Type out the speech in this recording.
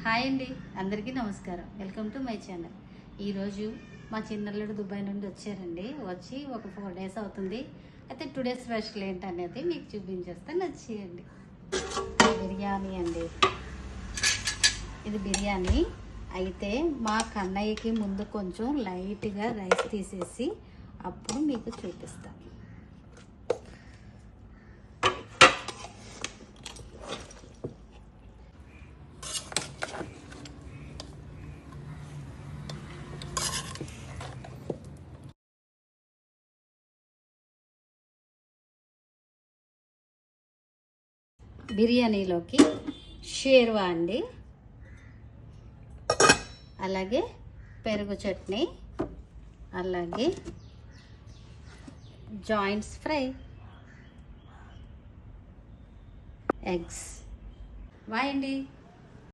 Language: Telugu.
హాయ్ అండి, అందరికీ నమస్కారం. Welcome to my channel. ఈరోజు మా చిన్నల్లుడు దుబాయ్ నుండి వచ్చారండి. వచ్చి ఒక 4 days అవుతుంది. అయితే టుడే స్పెషల్ ఏంటనేది మీకు చూపించేస్తే నచ్చేయండి. బిర్యానీ అండి, ఇది బిర్యానీ. అయితే మా కన్నయ్యకి ముందు కొంచెం లైట్గా రైస్ తీసేసి అప్పుడు మీకు చూపిస్తాను. బిర్యానీలోకి షేర్వా అండి, అలాగే పెరుగు చట్నీ, అలాగే జాయింట్స్ ఫ్రై, ఎగ్స్. బాయ్ అండి.